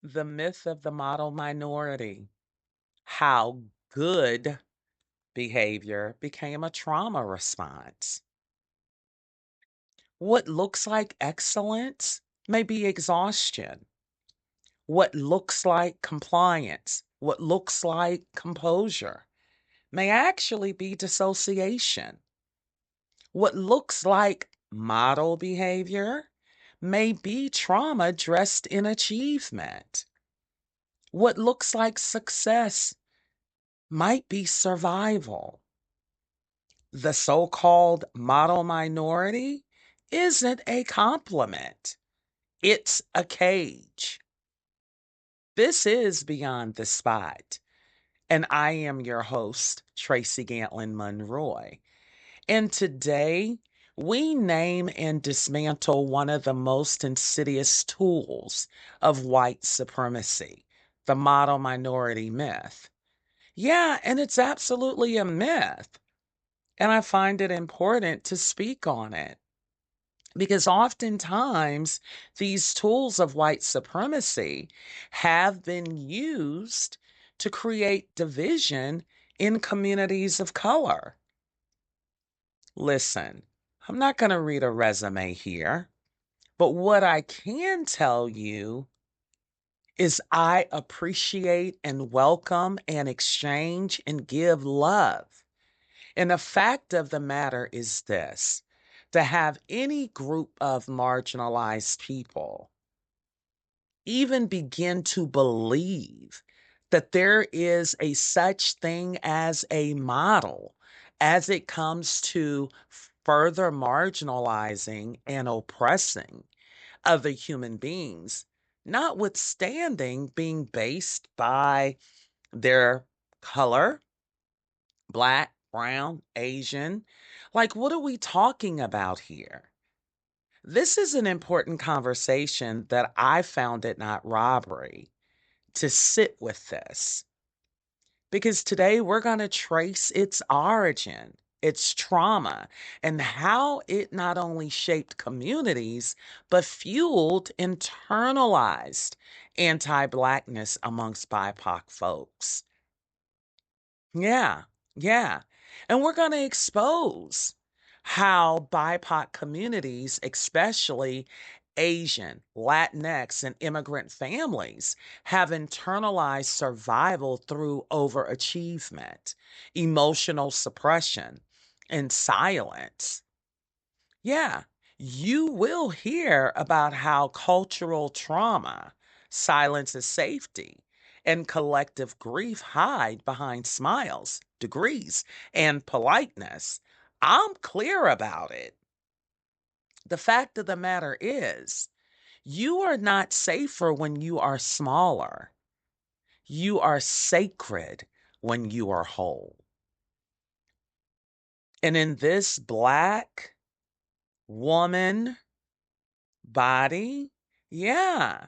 The myth of the model minority, how good behavior became a trauma response. What looks like excellence may be exhaustion. What looks like compliance, what looks like composure, may actually be dissociation. What looks like model behavior may be trauma dressed in achievement. What looks like success might be survival. The so called model minority isn't a compliment, it's a cage. This is Beyond the Spot, and I am your host, Tracy Gantlin-Monroy. And today, we name and dismantle one of the most insidious tools of white supremacy, the model minority myth. Yeah, and it's absolutely a myth. And I find it important to speak on it because oftentimes these tools of white supremacy have been used to create division in communities of color. Listen, I'm not going to read a resume here, but what I can tell you is I appreciate and welcome and exchange and give love. And the fact of the matter is this: to have any group of marginalized people even begin to believe that there is a such thing as a model as it comes to further marginalizing and oppressing other human beings, notwithstanding being based by their color, Black, brown, Asian. Like, what are we talking about here? This is an important conversation that I found it not robbery to sit with this because today we're going to trace its origin, its trauma, and how it not only shaped communities, but fueled internalized anti Blackness amongst BIPOC folks. Yeah, yeah. And we're going to expose how BIPOC communities, especially Asian, Latinx, and immigrant families, have internalized survival through overachievement, emotional suppression, and silence. Yeah, you will hear about how cultural trauma, silence is safety, and collective grief hide behind smiles, degrees, and politeness. I'm clear about it. The fact of the matter is, you are not safer when you are smaller. You are sacred when you are whole. And in this Black woman body, yeah,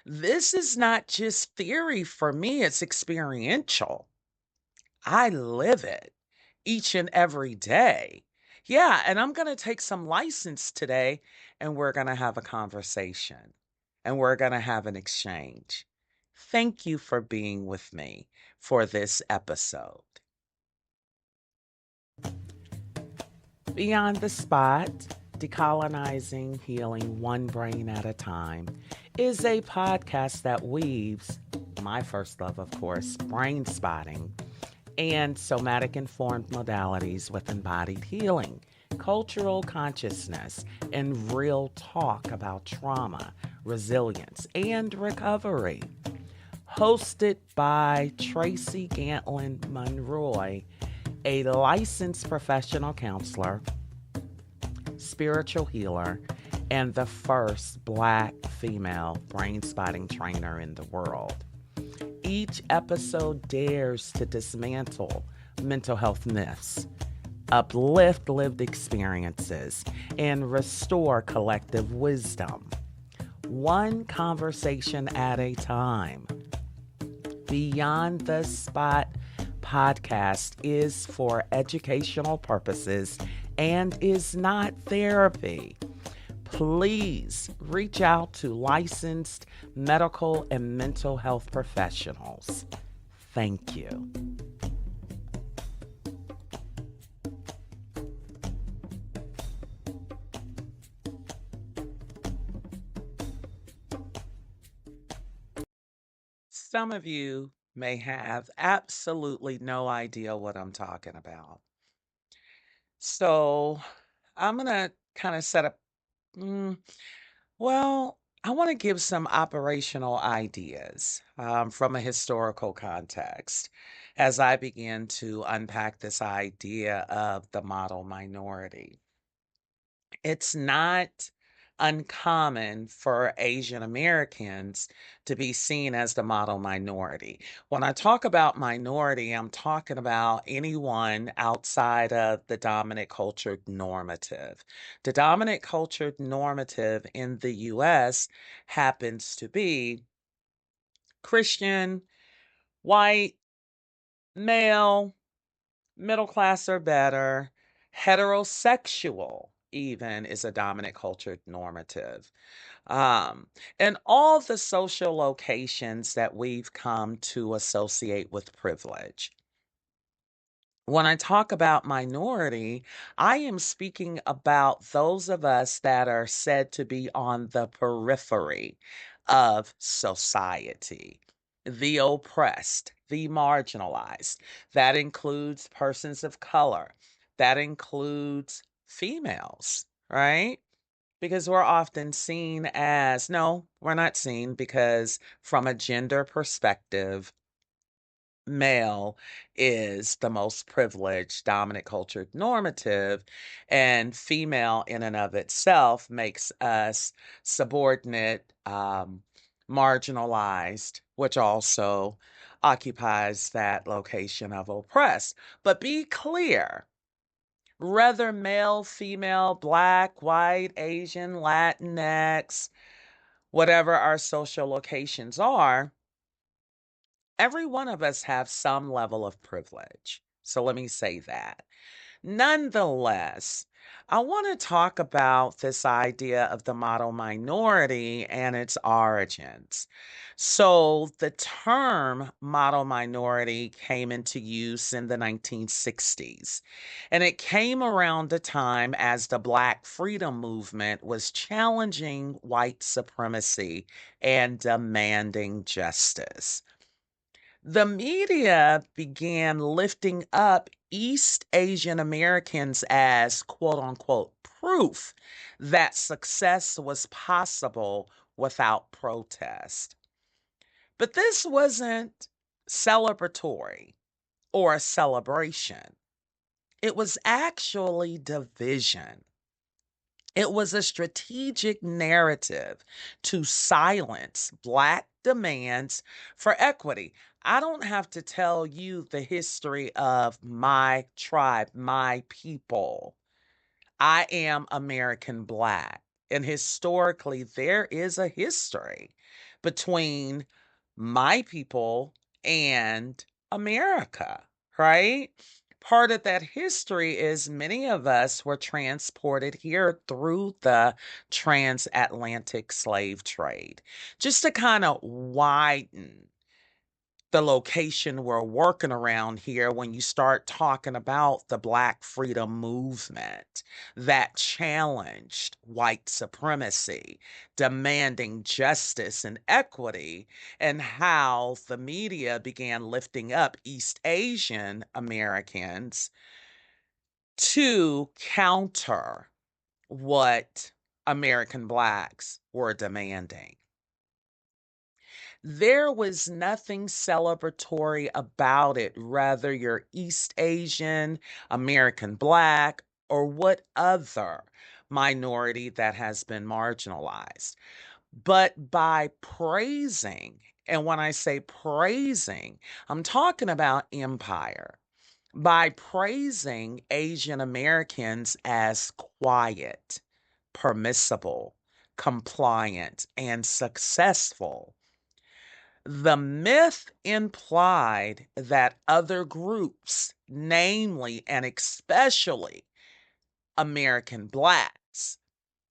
this is not just theory for me, it's experiential. I live it each and every day. Yeah, and I'm going to take some license today and we're going to have a conversation and we're going to have an exchange. Thank you for being with me for this episode. Beyond the Spot, Decolonizing Healing One Brain at a Time, is a podcast that weaves, my first love, of course, Brainspotting, and somatic informed modalities with embodied healing, cultural consciousness, and real talk about trauma, resilience, and recovery. Hosted by Tracy Gantlin-Monroy, a licensed professional counselor, spiritual healer, and the first Black female brain spotting trainer in the world. Each episode dares to dismantle mental health myths, uplift lived experiences, and restore collective wisdom. One conversation at a time. Beyond the Spot podcast is for educational purposes and is not therapy. please reach out to licensed medical and mental health professionals. Thank you. Some of you may have absolutely no idea what I'm talking about. So I'm going to kind of set up, mm, well, I want to give some operational ideas from a historical context as I begin to unpack this idea of the model minority. It's not uncommon for Asian Americans to be seen as the model minority. When I talk about minority, I'm talking about anyone outside of the dominant cultured normative. The dominant cultured normative in the US happens to be Christian, white, male, middle class or better, heterosexual even is a dominant cultured normative. And all the social locations that we've come to associate with privilege. When I talk about minority, I am speaking about those of us that are said to be on the periphery of society, the oppressed, the marginalized. That includes persons of color, that includes females, right? Because we're often seen as, no, we're not seen because from a gender perspective, male is the most privileged, dominant cultured normative, and female in and of itself makes us subordinate, marginalized, which also occupies that location of oppressed. But be clear, whether male, female, black, white, Asian, Latinx, whatever our social locations are, every one of us have some level of privilege. So let me say that. Nonetheless, I want to talk about this idea of the model minority and its origins. So, the term model minority came into use in the 1960s, and it came around the time as the Black freedom movement was challenging white supremacy and demanding justice. The media began lifting up East Asian Americans as quote unquote proof that success was possible without protest. But this wasn't celebratory or a celebration, it was actually division. It was a strategic narrative to silence Black demands for equity. I don't have to tell you the history of my tribe, my people. I am American Black. And historically, there is a history between my people and America, right? Part of that history is many of us were transported here through the transatlantic slave trade. Just to kind of widen the location we're working around here when you start talking about the Black freedom movement that challenged white supremacy, demanding justice and equity, and how the media began lifting up East Asian Americans to counter what American Blacks were demanding. There was nothing celebratory about it, whether you're East Asian, American Black, or what other minority that has been marginalized. But by praising, and when I say praising, I'm talking about empire. By praising Asian Americans as quiet, permissible, compliant, and successful, the myth implied that other groups, namely and especially American Blacks,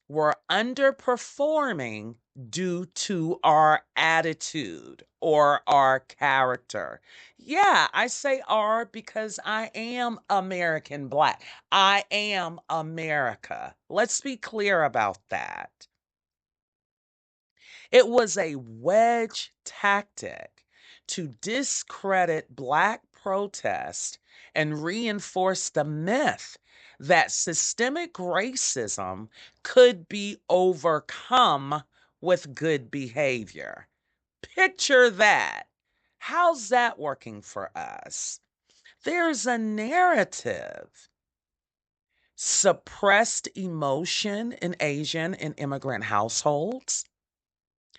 We're underperforming due to our attitude or our character. Yeah, I say "our" because I am American Black. I am America. Let's be clear about that. It was a wedge tactic to discredit Black protest and reinforce the myth that systemic racism could be overcome with good behavior. Picture that. How's that working for us? There's a narrative. Suppressed emotion in Asian and immigrant households,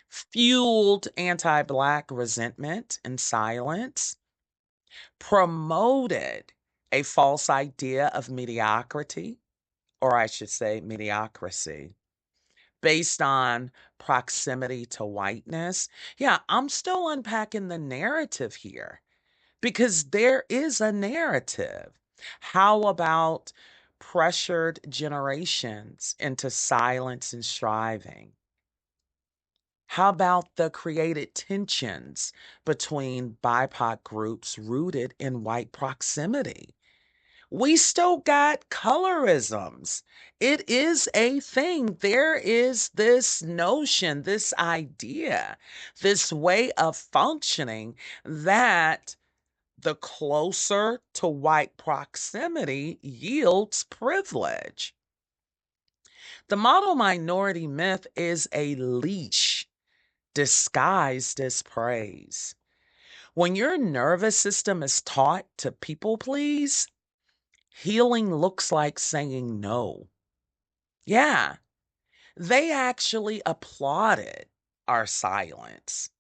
fueled anti Black resentment and silence, promoted a false idea of mediocrity, or I should say mediocrity, based on proximity to whiteness. Yeah, I'm still unpacking the narrative here because there is a narrative. How about pressured generations into silence and striving? How about the created tensions between BIPOC groups rooted in white proximity? We still got colorisms. It is a thing. There is this notion, this idea, this way of functioning that the closer to white proximity yields privilege. The model minority myth is a leash disguised as praise. When your nervous system is taught to people please, healing looks like saying no. Yeah, they actually applauded our silence.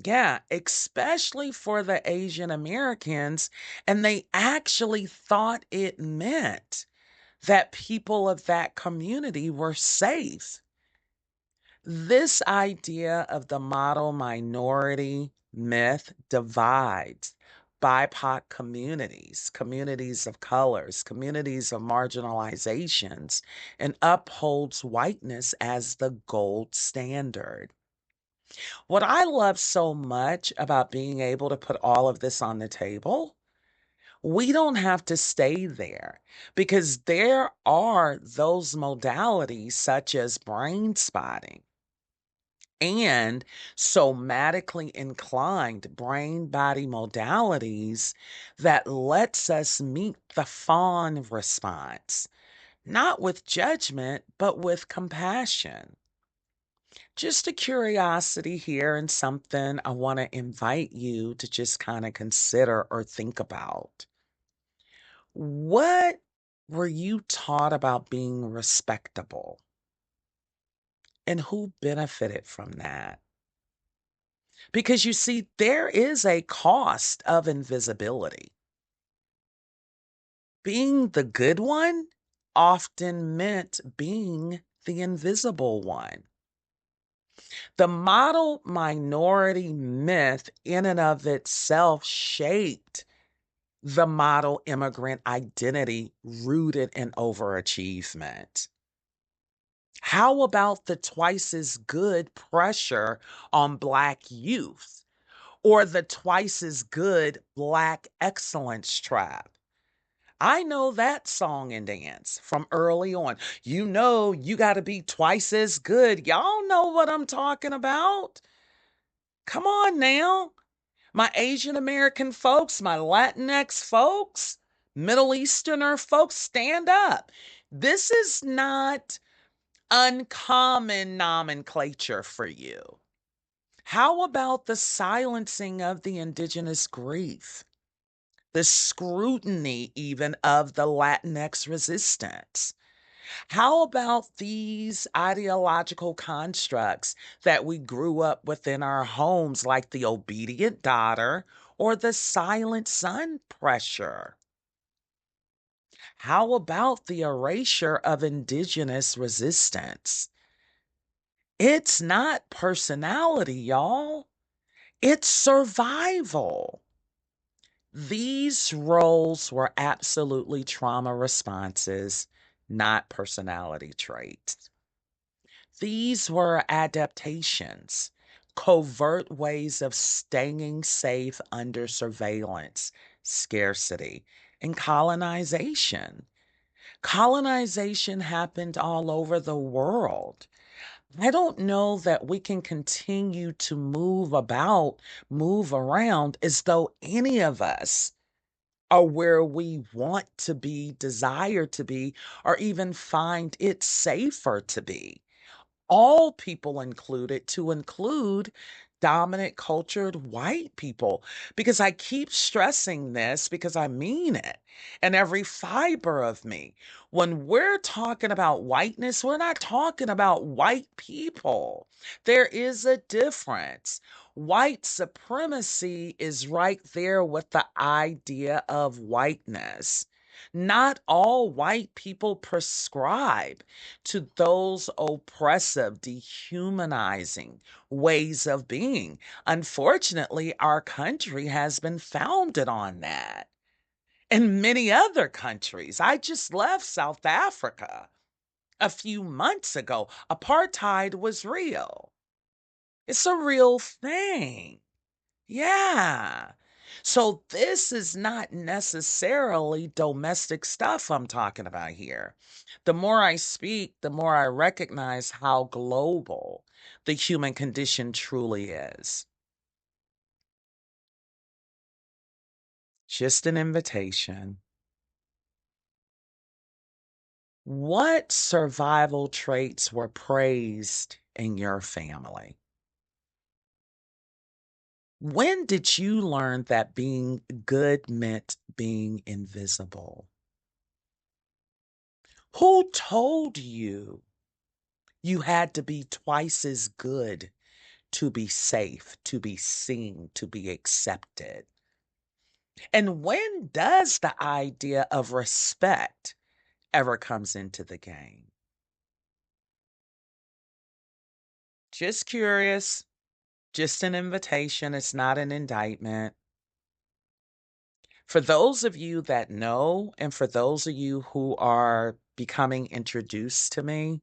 Yeah, especially for the Asian Americans, and they actually thought it meant that people of that community were safe. This idea of the model minority myth divides BIPOC communities, communities of colors, communities of marginalizations, and upholds whiteness as the gold standard. What I love so much about being able to put all of this on the table, we don't have to stay there because there are those modalities such as brain spotting and somatically inclined brain body modalities that lets us meet the fawn response, not with judgment, but with compassion. Just a curiosity here and something I want to invite you to just kind of consider or think about. What were you taught about being respectable? And who benefited from that? Because you see, there is a cost of invisibility. Being the good one often meant being the invisible one. The model minority myth, in and of itself, shaped the model immigrant identity rooted in overachievement. How about the twice as good pressure on Black youth or the twice as good Black excellence trap? I know that song and dance from early on. You know, you got to be twice as good. Y'all know what I'm talking about. Come on now. My Asian American folks, my Latinx folks, Middle Easterner folks, stand up. This is not uncommon nomenclature for you. How about the silencing of the indigenous grief? The scrutiny even of the Latinx resistance? How about these ideological constructs that we grew up within our homes, like the obedient daughter or the silent son pressure? How about the erasure of indigenous resistance? It's not personality, y'all. It's survival. These roles were absolutely trauma responses, not personality traits. These were adaptations, covert ways of staying safe under surveillance, scarcity, and colonization. Colonization happened all over the world. I don't know that we can continue to move around as though any of us are where we want to be, desire to be, or even find it safer to be, all people included, to include dominant cultured white people. Because I keep stressing this because I mean it and every fiber of me. When we're talking about whiteness, we're not talking about white people. There is a difference. White supremacy is right there with the idea of whiteness. Not all white people prescribe to those oppressive, dehumanizing ways of being. Unfortunately, our country has been founded on that. And many other countries. I just left South Africa a few months ago. Apartheid was real. It's a real thing. Yeah. So this is not necessarily domestic stuff I'm talking about here. The more I speak, the more I recognize how global the human condition truly is. Just an invitation. What survival traits were praised in your family? When did you learn that being good meant being invisible? Who told you you had to be twice as good to be safe, to be seen, to be accepted? And when does the idea of respect ever comes into the game? Just curious, just an invitation. It's not an indictment. For those of you that know, and for those of you who are becoming introduced to me,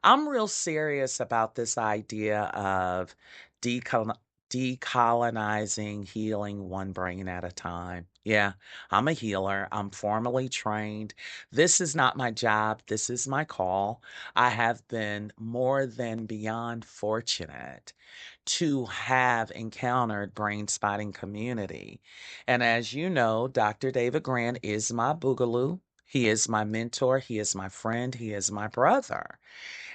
I'm real serious about this idea of decol- decolonizing, healing one brain at a time. Yeah, I'm a healer. I'm formally trained. This is not my job. This is my call. I have been more than beyond fortunate to have encountered brain spotting community. And as you know, Dr. David Grant is my boogaloo. He is my mentor. He is my friend. He is my brother.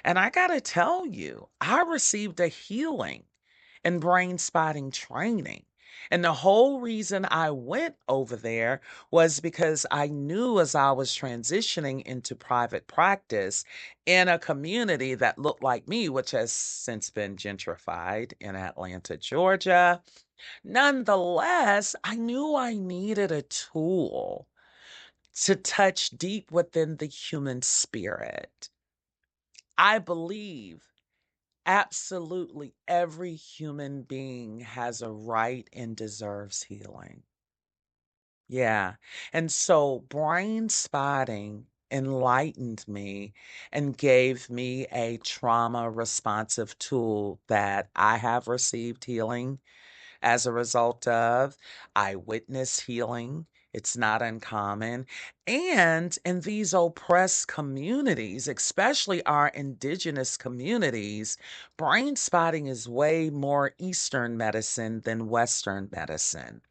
And I got to tell you, I received a healing in brain spotting training. And the whole reason I went over there was because I knew as I was transitioning into private practice in a community that looked like me, which has since been gentrified in Atlanta, Georgia. Nonetheless, I knew I needed a tool to touch deep within the human spirit. I believe absolutely every human being has a right and deserves healing. Yeah. And so brain spotting enlightened me and gave me a trauma responsive tool that I have received healing as a result of. I witness healing. It's not uncommon. And in these oppressed communities, especially our indigenous communities, brain spotting is way more Eastern medicine than Western medicine.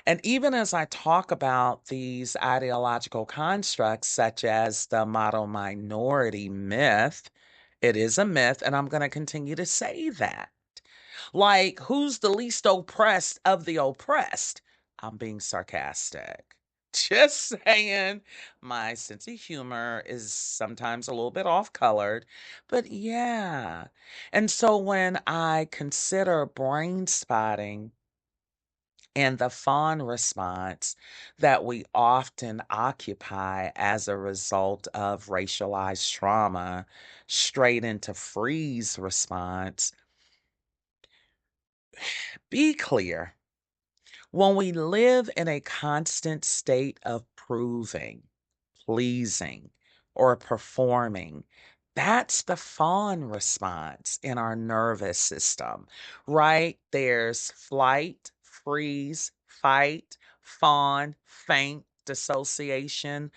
And even as I talk about these ideological constructs, such as the model minority myth, it is a myth, and I'm going to continue to say that. Like, who's the least oppressed of the oppressed? I'm being sarcastic. Just saying, my sense of humor is sometimes a little bit off colored, but yeah. And so when I consider brain spotting and the fawn response that we often occupy as a result of racialized trauma, straight into freeze response, be clear. When we live in a constant state of proving, pleasing, or performing, That's the fawn response in our nervous system, right? There's flight, freeze, fight, fawn, faint, dissociation.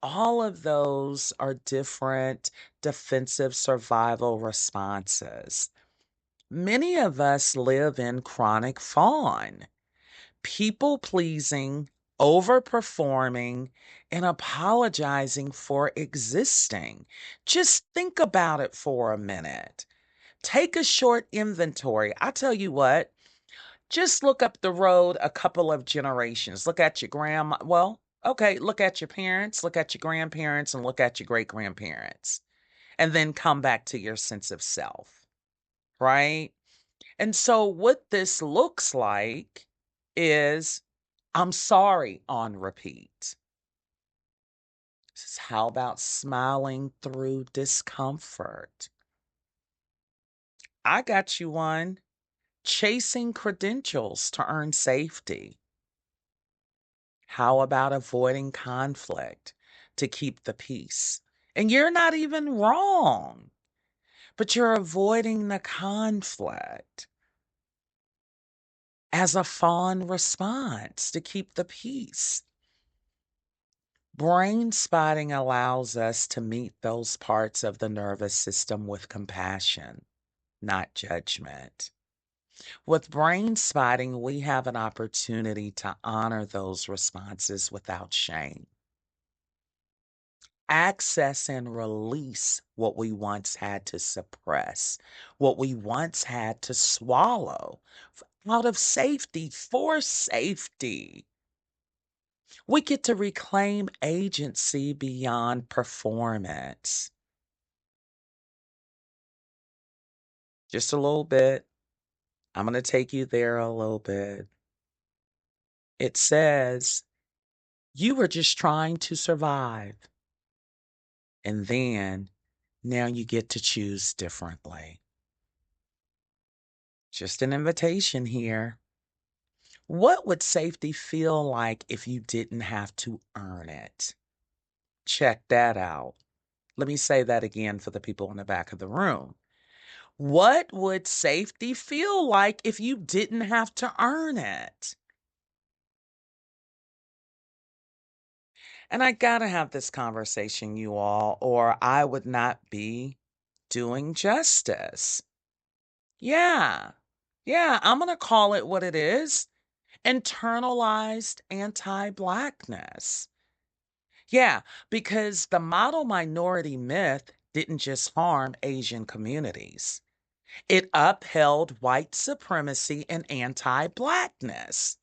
All of those are different defensive survival responses. Many of us live in chronic fawn, people pleasing, overperforming, and apologizing for existing. Just think about it for a minute. Take a short inventory. I tell you what, just look up the road a couple of generations. Look at your grandma. Well, okay, look at your parents, look at your grandparents, and look at your great grandparents. And then come back to your sense of self, right? And so, what this looks like is I'm sorry on repeat. How about smiling through discomfort? I got you one. Chasing credentials to earn safety. How about avoiding conflict to keep the peace? And you're not even wrong, but you're avoiding the conflict as a fawn response to keep the peace. Brain spotting allows us to meet those parts of the nervous system with compassion, not judgment. With brain spotting, we have an opportunity to honor those responses without shame. Access and release what we once had to suppress, what we once had to swallow out of safety, for safety. We get to reclaim agency beyond performance. Just a little bit. I'm going to take you there a little bit. It says, you were just trying to survive. And then now you get to choose differently. Just an invitation here. What would safety feel like if you didn't have to earn it? Check that out. Let me say that again for the people in the back of the room. What would safety feel like if you didn't have to earn it? And I gotta have this conversation, you all, or I would not be doing justice. Yeah. Yeah, I'm gonna call it what it is. Internalized anti-Blackness. Yeah, because the model minority myth didn't just harm Asian communities. It upheld white supremacy and anti-Blackness.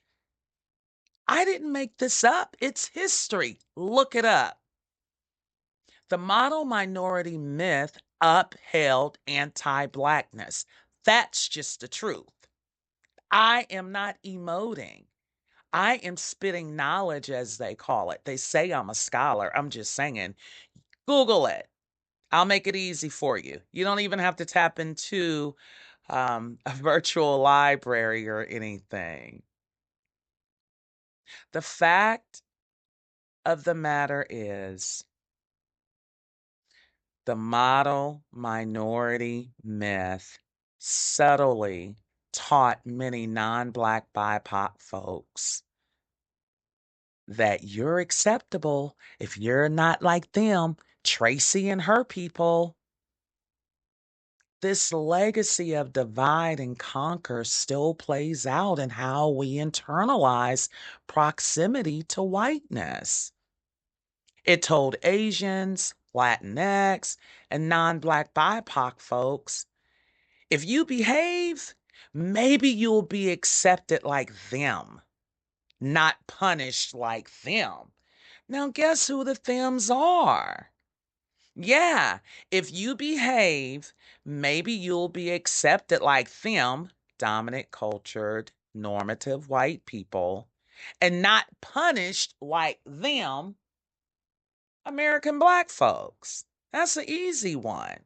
I didn't make this up. It's history. Look it up. The model minority myth upheld anti-Blackness. That's just the truth. I am not emoting. I am spitting knowledge, as they call it. They say I'm a scholar. I'm just saying, Google it. I'll make it easy for you. You don't even have to tap into a virtual library or anything. The fact of the matter is, the model minority myth subtly taught many non-Black BIPOC folks that you're acceptable if you're not like them, Tracy and her people. This legacy of divide and conquer still plays out in how we internalize proximity to whiteness. It told Asians, Latinx, and non-Black BIPOC folks, if you behave, maybe you'll be accepted like them, not punished like them. Now, guess who the thems are? Yeah, if you behave, maybe you'll be accepted like them, dominant, cultured, normative white people, and not punished like them, American Black folks. That's an easy one.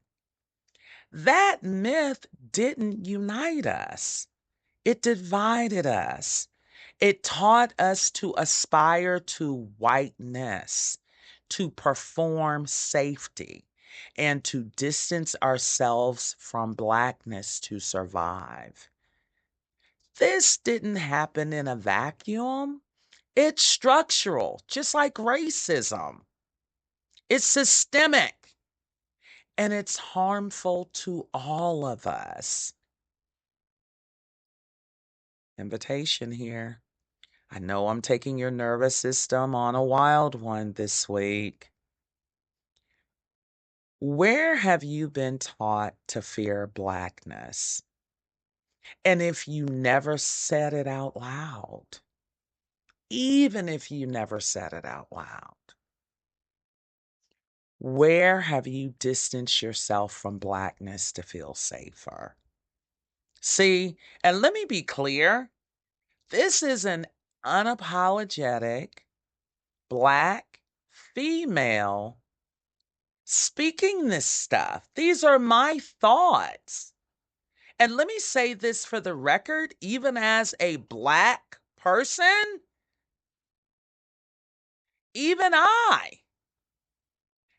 That myth didn't unite us. It divided us. It taught us to aspire to whiteness, to perform safety. and to distance ourselves from Blackness to survive. This didn't happen in a vacuum. It's structural, just like racism. It's systemic, and it's harmful to all of us. Invitation here. I know I'm taking your nervous system on a wild one this week. Where have you been taught to fear Blackness? And if you never said it out loud, even if you never said it out loud, where have you distanced yourself from Blackness to feel safer? See, and let me be clear, this is an unapologetic Black female speaking this stuff. These are my thoughts. And let me say this for the record, even as a Black person, even I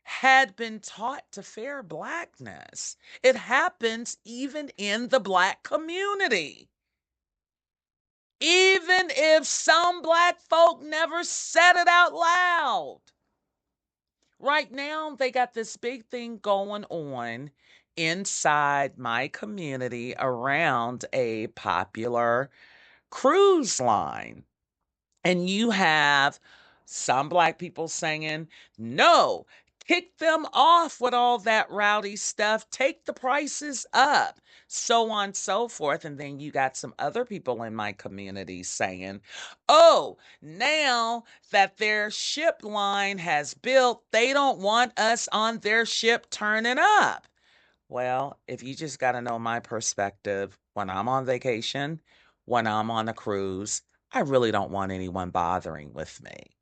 had been taught to fear Blackness. It happens even in the Black community. Even if some Black folk never said it out loud. Right now, they got this big thing going on inside my community around a popular cruise line. And you have some Black people singing, no, kick them off with all that rowdy stuff, take the prices up, so on and so forth. And then you got some other people in my community saying, oh, now that their ship line has built, they don't want us on their ship turning up. Well, if you just got to know my perspective, when I'm on vacation, when I'm on a cruise, I really don't want anyone bothering with me.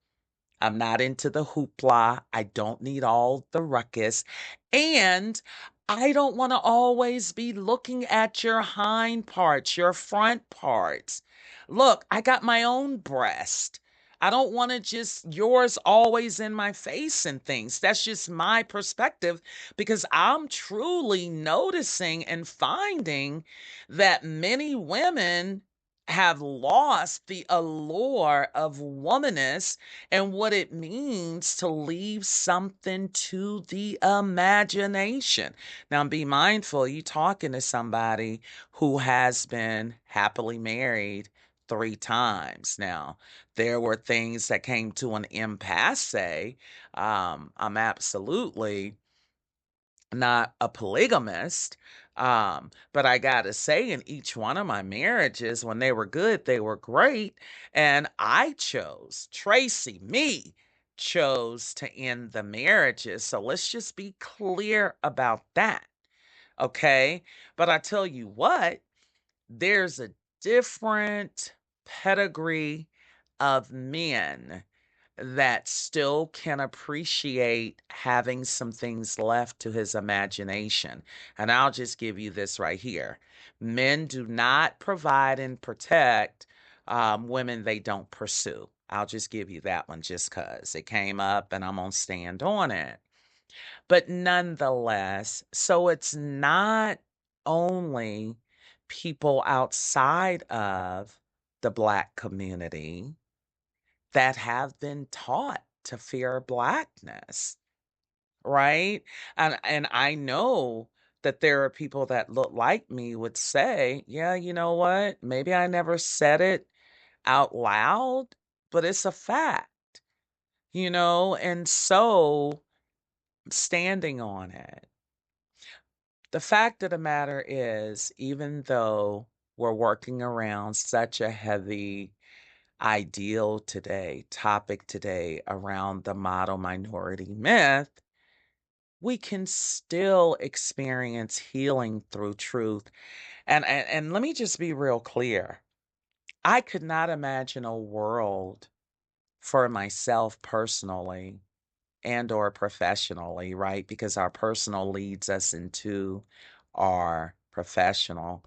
I'm not into the hoopla. I don't need all the ruckus. And I don't want to always be looking at your hind parts, your front parts. Look, I got my own breast. I don't want to just yours always in my face and things. That's just my perspective because I'm truly noticing and finding that many women have lost the allure of womanness and what it means to leave something to the imagination. Now, be mindful, you talking to somebody who has been happily married 3 times. Now, there were things that came to an impasse. I'm absolutely not a polygamist. But I gotta say, in each one of my marriages, when they were good, they were great. And I chose, Tracy, me, chose to end the marriages. So let's just be clear about that. Okay. But I tell you what, there's a different pedigree of men that still can appreciate having some things left to his imagination. And I'll just give you this right here. Men do not provide and protect women they don't pursue. I'll just give you that one just because it came up and I'm going to stand on it. But nonetheless, so it's not only people outside of the Black community that have been taught to fear Blackness, right? And I know that there are people that look like me would say, yeah, you know what? Maybe I never said it out loud, but it's a fact, and so standing on it. The fact of the matter is, even though we're working around such a heavy ideal today, topic today around the model minority myth, we can still experience healing through truth. And let me just be real clear. I could not imagine a world for myself personally and or professionally, right? Because our personal leads us into our professional.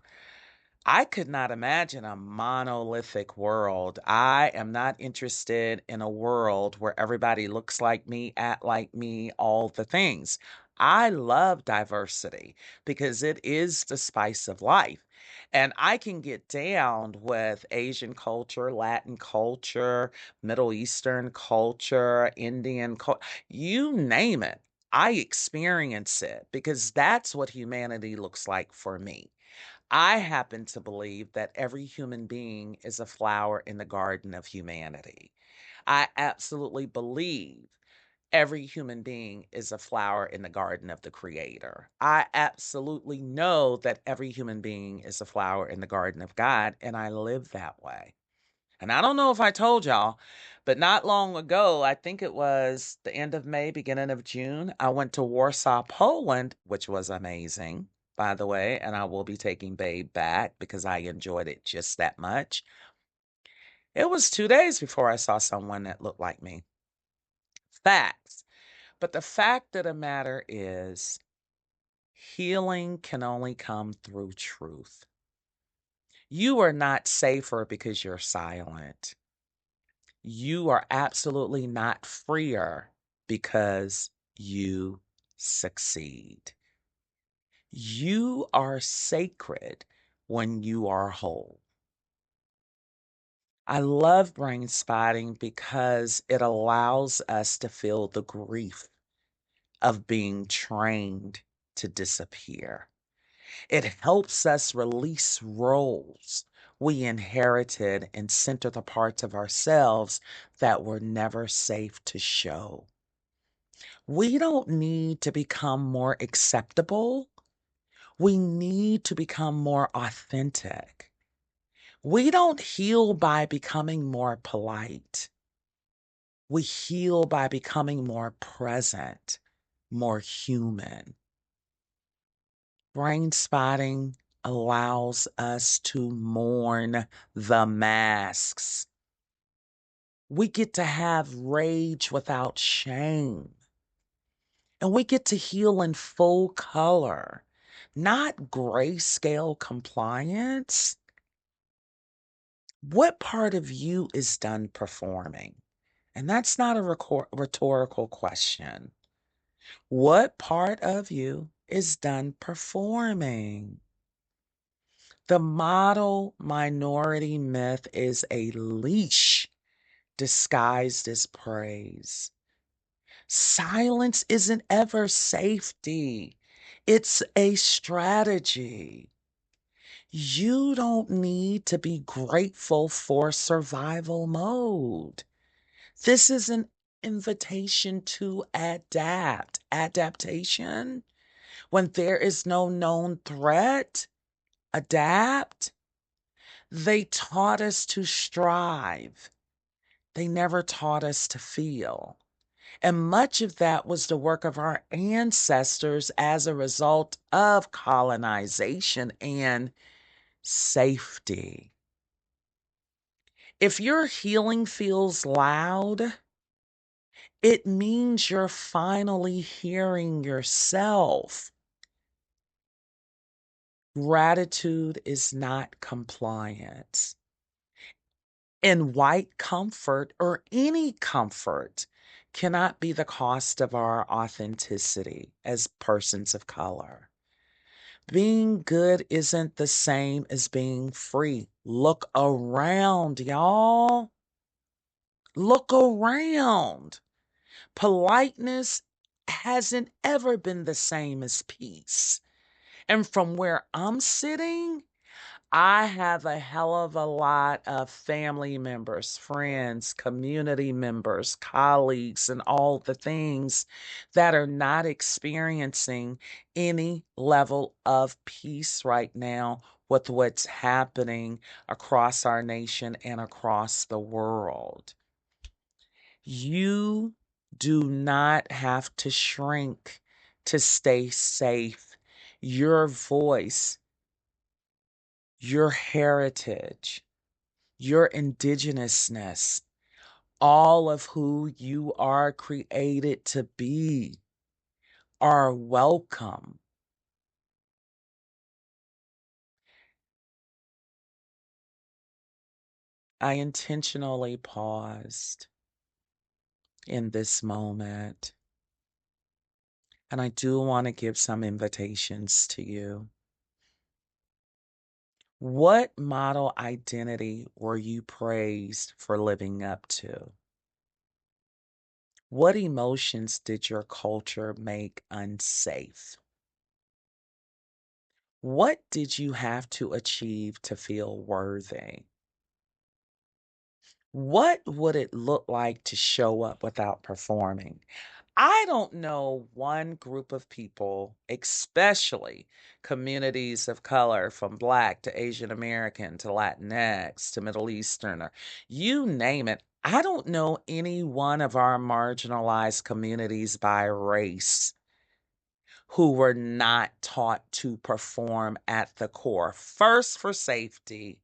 I could not imagine a monolithic world. I am not interested in a world where everybody looks like me, act like me, all the things. I love diversity because it is the spice of life. And I can get down with Asian culture, Latin culture, Middle Eastern culture, Indian culture, you name it. I experience it because that's what humanity looks like for me. I happen to believe that every human being is a flower in the garden of humanity. I absolutely believe every human being is a flower in the garden of the creator. I absolutely know that every human being is a flower in the garden of God, and I live that way. And I don't know if I told y'all, but not long ago, I think it was the end of May, beginning of June, I went to Warsaw, Poland, which was amazing, by the way, and I will be taking Babe back because I enjoyed it just that much. It was 2 days before I saw someone that looked like me. Facts. But the fact of the matter is, healing can only come through truth. You are not safer because you're silent. You are absolutely not freer because you succeed. You are sacred when you are whole. I love brain spotting because it allows us to feel the grief of being trained to disappear. It helps us release roles we inherited and center the parts of ourselves that were never safe to show. We don't need to become more acceptable. We need to become more authentic. We don't heal by becoming more polite. We heal by becoming more present, more human. Brain spotting allows us to mourn the masks. We get to have rage without shame. And we get to heal in full color, not grayscale compliance. What part of you is done performing? And that's not a rhetorical question. What part of you is done performing? The model minority myth is a leash disguised as praise. Silence isn't ever safety, it's a strategy. You don't need to be grateful for survival mode. This is an invitation to adapt. Adaptation, when there is no known threat, adapt. They taught us to strive. They never taught us to feel. And much of that was the work of our ancestors as a result of colonization and safety. If your healing feels loud, it means you're finally hearing yourself. Gratitude is not compliance. And white comfort or any comfort cannot be the cost of our authenticity as persons of color. Being good isn't the same as being free. Look around, y'all. Look around. Politeness hasn't ever been the same as peace. And from where I'm sitting, I have a hell of a lot of family members, friends, community members, colleagues, and all the things that are not experiencing any level of peace right now with what's happening across our nation and across the world. You do not have to shrink to stay safe. Your voice, your heritage, your indigenousness, all of who you are created to be are welcome. I intentionally paused in this moment And I do want to give some invitations to you. What model identity were you praised for living up to? What emotions did your culture make unsafe? What did you have to achieve to feel worthy? What would it look like to show up without performing? I don't know one group of people, especially communities of color from Black to Asian American to Latinx to Middle Eastern, or you name it. I don't know any one of our marginalized communities by race who were not taught to perform at the core. First for safety,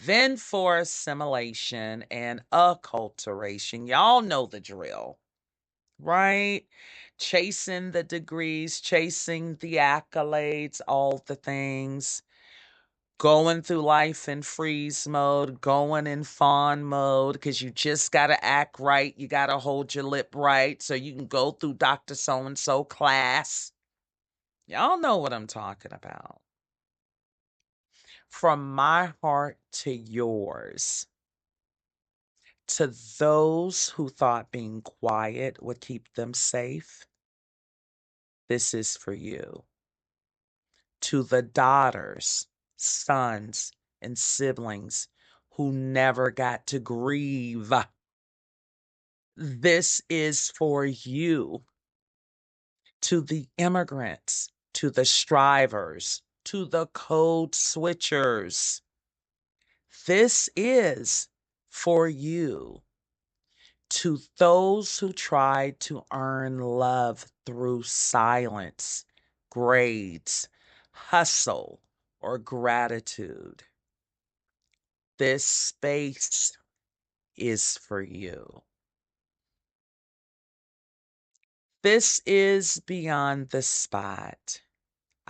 then for assimilation and acculturation. Y'all know the drill, right? Chasing the degrees, chasing the accolades, all the things. Going through life in freeze mode, going in fawn mode, because you just got to act right. You got to hold your lip right so you can go through Dr. So-and-so class. Y'all know what I'm talking about. From my heart to yours, to those who thought being quiet would keep them safe, this is for you. To the daughters, sons, and siblings who never got to grieve, this is for you. To the immigrants, to the strivers, to the code switchers, this is for you. To those who tried to earn love through silence, grades, hustle, or gratitude, this space is for you. This is Beyond the Spot.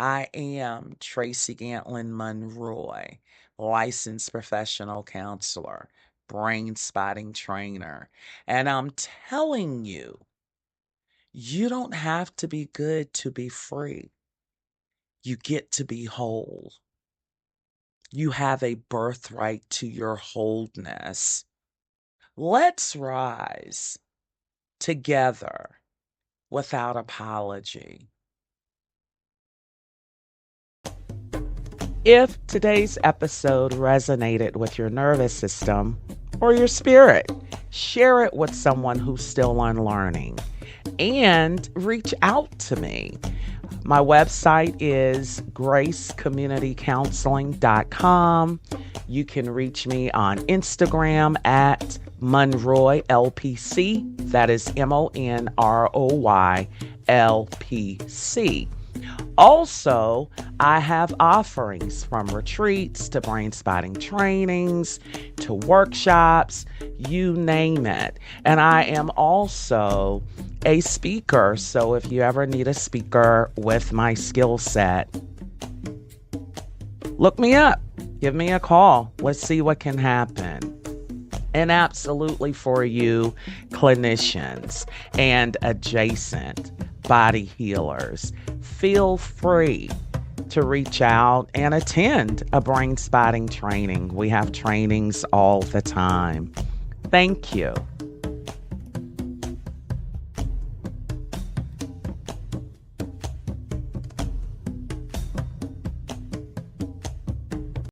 I am Tracy Gantlin-Monroy, licensed professional counselor, brain-spotting trainer, and I'm telling you, you don't have to be good to be free. You get to be whole. You have a birthright to your wholeness. Let's rise together without apology. If today's episode resonated with your nervous system or your spirit, share it with someone who's still unlearning and reach out to me. My website is gracecommunitycounseling.com. You can reach me on Instagram at Monroy LPC. That is MONROY LPC. Also, I have offerings from retreats to brain spotting trainings to workshops, you name it. And I am also a speaker. So if you ever need a speaker with my skill set, look me up. Give me a call. Let's see what can happen. And absolutely for you, clinicians and adjacent body healers, feel free to reach out and attend a brain spotting training. We have trainings all the time. Thank you.